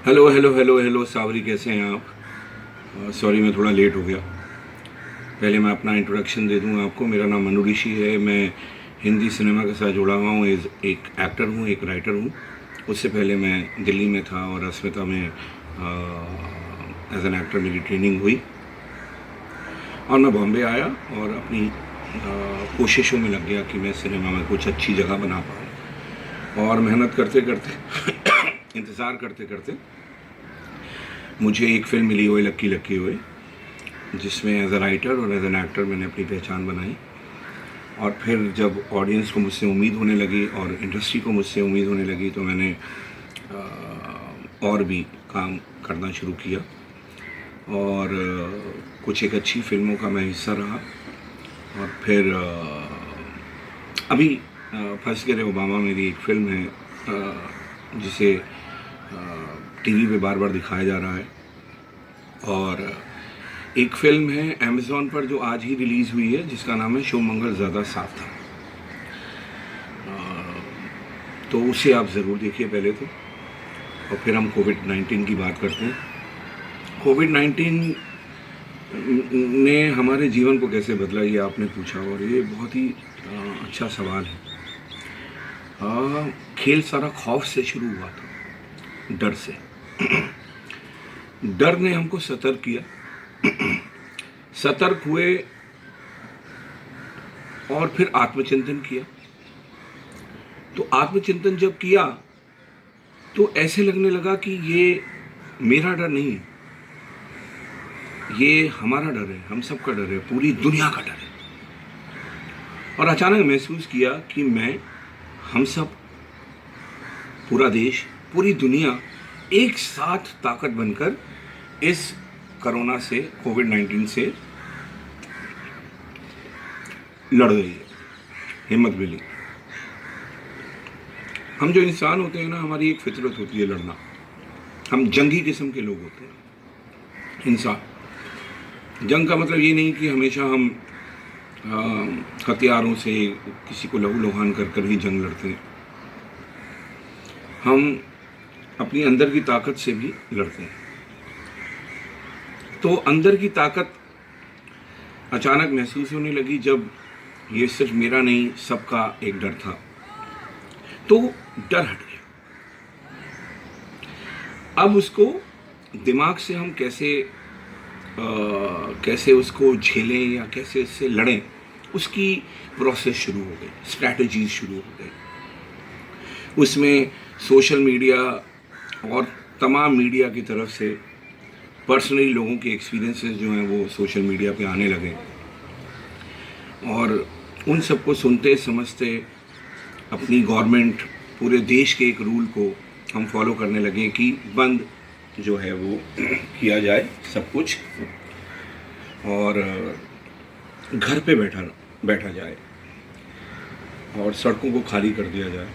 Hello hello hello hello सावरी, कैसे हैं आप? सॉरी मैं थोड़ा लेट हो गया। पहले मैं अपना इंट्रोडक्शन दे दूं आपको। मेरा नाम मनु ऋषि है। मैं हिंदी सिनेमा के साथ जुड़ा हुआ हूँ। एज एक एक्टर हूँ, एक राइटर हूँ। उससे पहले मैं दिल्ली में था और अस्मिता में एज एन एक्टर मेरी ट्रेनिंग हुई और मैं बॉम्बे आया और अपनी कोशिशों में लग गया कि मैं सिनेमा में कुछ अच्छी जगह बना पाऊँ। और मेहनत करते करते इंतज़ार करते करते मुझे एक फ़िल्म मिली, ओए लक्की लक्की ओए, जिसमें एज अ राइटर और एज एन एक्टर मैंने अपनी पहचान बनाई। और फिर जब ऑडियंस को मुझसे उम्मीद होने लगी और इंडस्ट्री को मुझसे उम्मीद होने लगी तो मैंने और भी काम करना शुरू किया और कुछ एक अच्छी फिल्मों का मैं हिस्सा रहा। और फिर अभी फंस गए ओबामा मेरी एक फ़िल्म है, जिसे टीवी पे बार बार दिखाया जा रहा है। और एक फ़िल्म है अमेज़ॉन पर जो आज ही रिलीज़ हुई है, जिसका नाम है शुभ मंगल ज़्यादा साफ था। तो उसे आप ज़रूर देखिए पहले तो, और फिर हम कोविड-19 की बात करते हैं। कोविड-19 ने हमारे जीवन को कैसे बदला, ये आपने पूछा, और ये बहुत ही अच्छा सवाल है। खेल सारा खौफ से शुरू हुआ था, डर से। डर ने हमको सतर्क किया, सतर्क हुए और फिर आत्मचिंतन किया। तो आत्मचिंतन जब किया तो ऐसे लगने लगा कि ये मेरा डर नहीं है, ये हमारा डर है, हम सब का डर है, पूरी दुनिया का डर है। और अचानक महसूस किया कि मैं, हम सब, पूरा देश, पूरी दुनिया एक साथ ताकत बनकर इस कोरोना से, कोविड-19 से लड़ रही है। हिम्मत मिली। हम जो इंसान होते हैं ना, हमारी एक फितरत होती है लड़ना। हम जंगी किस्म के लोग होते हैं। इंसान, जंग का मतलब ये नहीं कि हमेशा हम हथियारों से किसी को लहू लुहान कर कर ही जंग लड़ते हैं। हम अपनी अंदर की ताकत से भी लड़ते हैं। तो अंदर की ताकत अचानक महसूस होने लगी जब ये सिर्फ मेरा नहीं, सबका एक डर था। तो डर हट गया। अब उसको दिमाग से हम कैसे उसको झेलें या कैसे इससे लड़ें, उसकी प्रोसेस शुरू हो गई, स्ट्रैटेजीज शुरू हो गई। उसमें सोशल मीडिया और तमाम मीडिया की तरफ से पर्सनली लोगों के एक्सपीरियंसेस जो हैं वो सोशल मीडिया पे आने लगे, और उन सबको सुनते समझते अपनी गवर्नमेंट, पूरे देश के एक रूल को हम फॉलो करने लगे कि बंद जो है वो किया जाए सब कुछ, और घर पे बैठा जाए और सड़कों को खाली कर दिया जाए।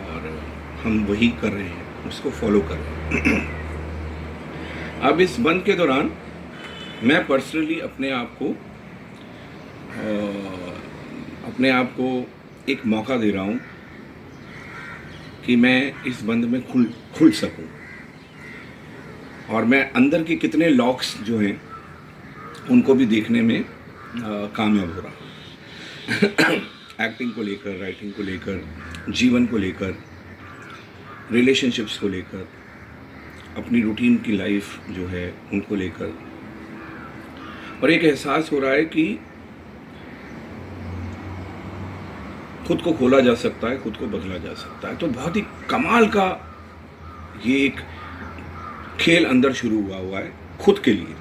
और हम वही कर रहे हैं, उसको फॉलो कर रहे हैं। अब इस बंद के दौरान मैं पर्सनली अपने आप को एक मौका दे रहा हूँ कि मैं इस बंद में खुल सकूं, और मैं अंदर के कितने लॉक्स जो हैं उनको भी देखने में कामयाब हो रहा हूँ। एक्टिंग को लेकर, राइटिंग को लेकर, जीवन को लेकर, रिलेशनशिप्स को लेकर, अपनी रूटीन की लाइफ जो है उनको लेकर। और एक एहसास हो रहा है कि खुद को खोला जा सकता है, खुद को बदला जा सकता है। तो बहुत ही कमाल का ये एक खेल अंदर शुरू हुआ है खुद के लिए।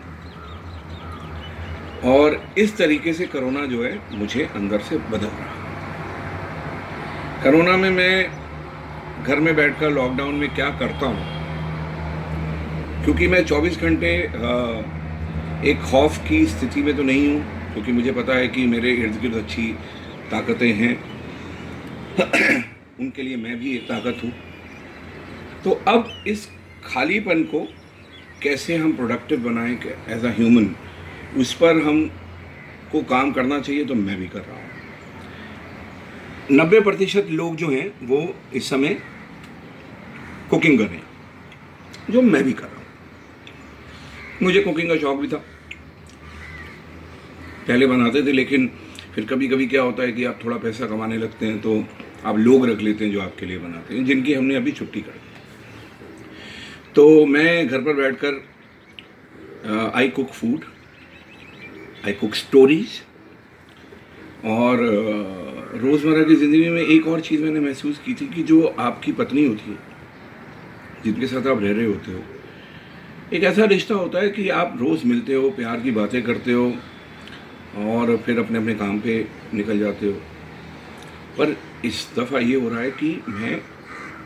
और इस तरीके से कोरोना जो है मुझे अंदर से बदल रहा है। कोरोना में मैं घर में बैठकर लॉकडाउन में क्या करता हूँ, क्योंकि मैं 24 घंटे एक खौफ की स्थिति में तो नहीं हूँ, क्योंकि मुझे पता है कि मेरे इर्द गिर्द अच्छी ताकतें हैं। उनके लिए मैं भी एक ताकत हूँ। तो अब इस खालीपन को कैसे हम प्रोडक्टिव बनाएं एज अ ह्यूमन, उस पर हम को काम करना चाहिए। तो मैं भी कर रहा हूँ। 90% लोग जो हैं वो इस समय कुकिंग कर रहे हैं, जो मैं भी कर रहा हूँ। मुझे कुकिंग का शौक भी था, पहले बनाते थे, लेकिन फिर कभी कभी क्या होता है कि आप थोड़ा पैसा कमाने लगते हैं तो आप लोग रख लेते हैं जो आपके लिए बनाते हैं, जिनकी हमने अभी छुट्टी कर दी। तो मैं घर पर बैठकर I cook food, I cook stories, और रोज़मर्रा की ज़िंदगी में एक और चीज़ मैंने महसूस की थी कि जो आपकी पत्नी होती है, जिनके साथ आप रह रहे होते हो, एक ऐसा रिश्ता होता है कि आप रोज़ मिलते हो, प्यार की बातें करते हो और फिर अपने अपने काम पे निकल जाते हो। पर इस दफ़ा ये हो रहा है कि मैं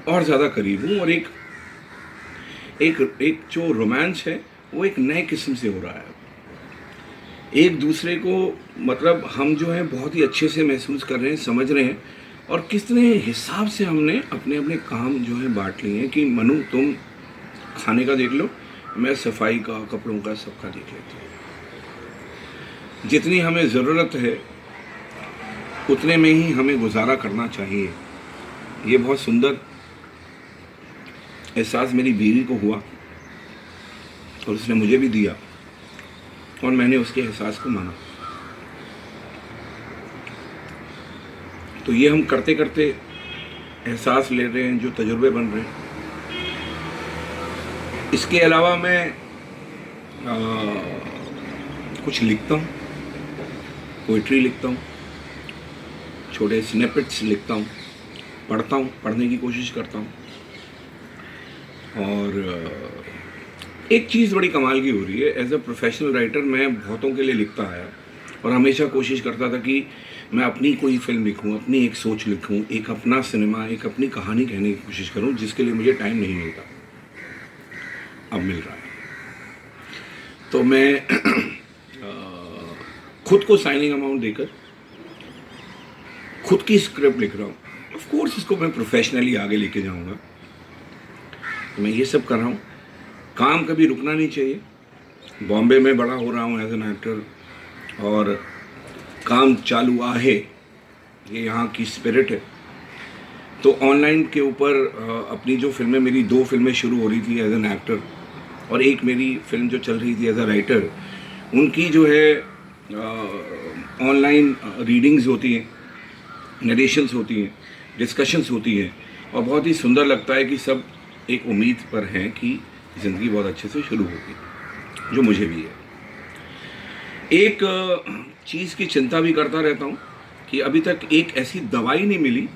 और ज़्यादा करीब हूँ, और एक एक एक जो रोमांस है वो एक नए किस्म से हो रहा है। एक दूसरे को मतलब हम जो है बहुत ही अच्छे से महसूस कर रहे हैं, समझ रहे हैं, और कितने हिसाब से हमने अपने अपने काम जो है बांट लिए हैं कि मनु तुम खाने का देख लो, मैं सफाई का, कपड़ों का, सबका देख लेती हूँ। जितनी हमें ज़रूरत है उतने में ही हमें गुजारा करना चाहिए। ये बहुत सुंदर एहसास मेरी बीवी को हुआ और उसने मुझे भी दिया, और मैंने उसके एहसास को माना। तो ये हम करते करते एहसास ले रहे हैं, जो तजुर्बे बन रहे हैं। इसके अलावा मैं कुछ लिखता हूँ, पोइट्री लिखता हूँ, छोटे स्निपेट्स लिखता हूँ, पढ़ता हूँ, पढ़ने की कोशिश करता हूँ। और एक चीज़ बड़ी कमाल की हो रही है, एज अ प्रोफेशनल राइटर मैं बहुतों के लिए लिखता आया और हमेशा कोशिश करता था कि मैं अपनी कोई फिल्म लिखूं, अपनी एक सोच लिखूं, एक अपना सिनेमा, एक अपनी कहानी कहने की कोशिश करूं, जिसके लिए मुझे टाइम नहीं मिलता। अब मिल रहा है। तो मैं खुद को साइनिंग अमाउंट देकर खुद की स्क्रिप्ट लिख रहा हूँ। ऑफ कोर्स इसको मैं प्रोफेशनली आगे लेके जाऊँगा। तो मैं ये सब कर रहा हूँ। काम कभी रुकना नहीं चाहिए। बॉम्बे में बड़ा हो रहा हूँ एज एन एक्टर, और काम चालू आहे, ये यहाँ की स्पिरिट है। तो ऑनलाइन के ऊपर अपनी जो फिल्में, मेरी 2 फिल्में शुरू हो रही थी एज एन एक्टर, और एक मेरी फिल्म जो चल रही थी एज अ राइटर, उनकी जो है ऑनलाइन रीडिंग्स होती हैं, नरेशंस होती हैं, डिस्कशंस होती हैं, और बहुत ही सुंदर लगता है कि सब एक उम्मीद पर हैं कि ज़िंदगी बहुत अच्छे से शुरू होगी, जो मुझे भी है। एक चीज़ की चिंता भी करता रहता हूँ कि अभी तक एक ऐसी दवाई नहीं मिली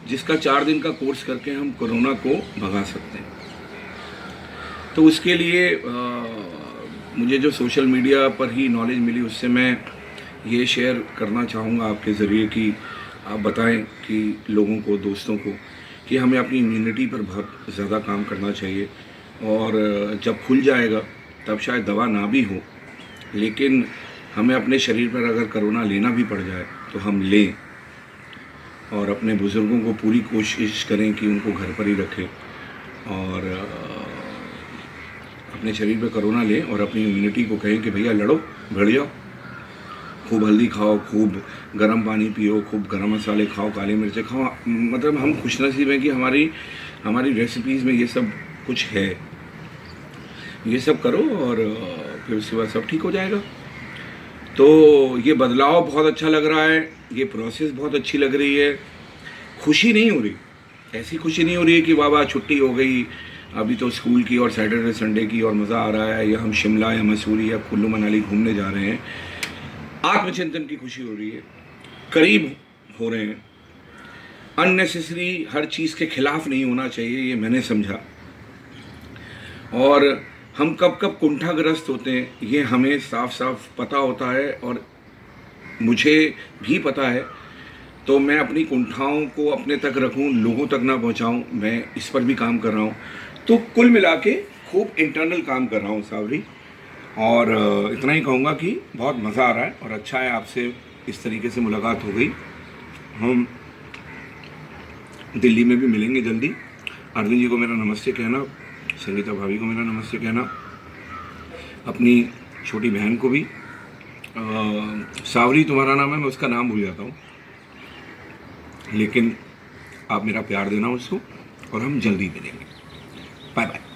जिसका 4 दिन का कोर्स करके हम कोरोना को भगा सकते हैं। तो उसके लिए मुझे जो सोशल मीडिया पर ही नॉलेज मिली, उससे मैं ये शेयर करना चाहूँगा आपके ज़रिए कि आप बताएं कि लोगों को, दोस्तों को, कि हमें अपनी इम्यूनिटी पर बहुत ज़्यादा काम करना चाहिए। और जब खुल जाएगा तब शायद दवा ना भी हो, लेकिन हमें अपने शरीर पर अगर कोरोना लेना भी पड़ जाए तो हम लें, और अपने बुज़ुर्गों को पूरी कोशिश करें कि उनको घर पर ही रखें, और अपने शरीर पर कोरोना लें और अपनी इम्यूनिटी को कहें कि भैया लड़ो, बढ़ जाओ। खूब हल्दी खाओ, खूब गर्म पानी पियो, खूब गर्म मसाले खाओ, काली मिर्चें खाओ। मतलब हम खुशनसीब हैं कि हमारी रेसिपीज़ में ये सब कुछ है। ये सब करो और फिर उसके बाद सब ठीक हो जाएगा। तो ये बदलाव बहुत अच्छा लग रहा है, ये प्रोसेस बहुत अच्छी लग रही है। खुशी नहीं हो रही, ऐसी खुशी नहीं हो रही है कि वाह वाह छुट्टी हो गई, अभी तो स्कूल की और सैटरडे संडे की और मज़ा आ रहा है, या हम शिमला या मसूरी या कुल्लू मनाली घूमने जा रहे हैं। आत्मचिंतन की खुशी हो रही है, करीब हो रहे हैं। अननेसेसरी हर चीज़ के खिलाफ नहीं होना चाहिए, ये मैंने समझा। और हम कब कब कुंठाग्रस्त होते हैं ये हमें साफ साफ पता होता है, और मुझे भी पता है। तो मैं अपनी कुंठाओं को अपने तक रखूं, लोगों तक ना पहुंचाऊं, मैं इस पर भी काम कर रहा हूं। तो कुल मिला के खूब इंटरनल काम कर रहा हूं सावरी, और इतना ही कहूँगा कि बहुत मज़ा आ रहा है और अच्छा है आपसे इस तरीके से मुलाकात हो गई। हम दिल्ली में भी मिलेंगे जल्दी। अरविंद जी को मेरा नमस्ते कहना, संगीता भाभी को मेरा नमस्ते कहना, अपनी छोटी बहन को भी। सावरी तुम्हारा नाम है, मैं उसका नाम भूल जाता हूँ, लेकिन आप मेरा प्यार देना उसको, और हम जल्दी मिलेंगे। Bye bye.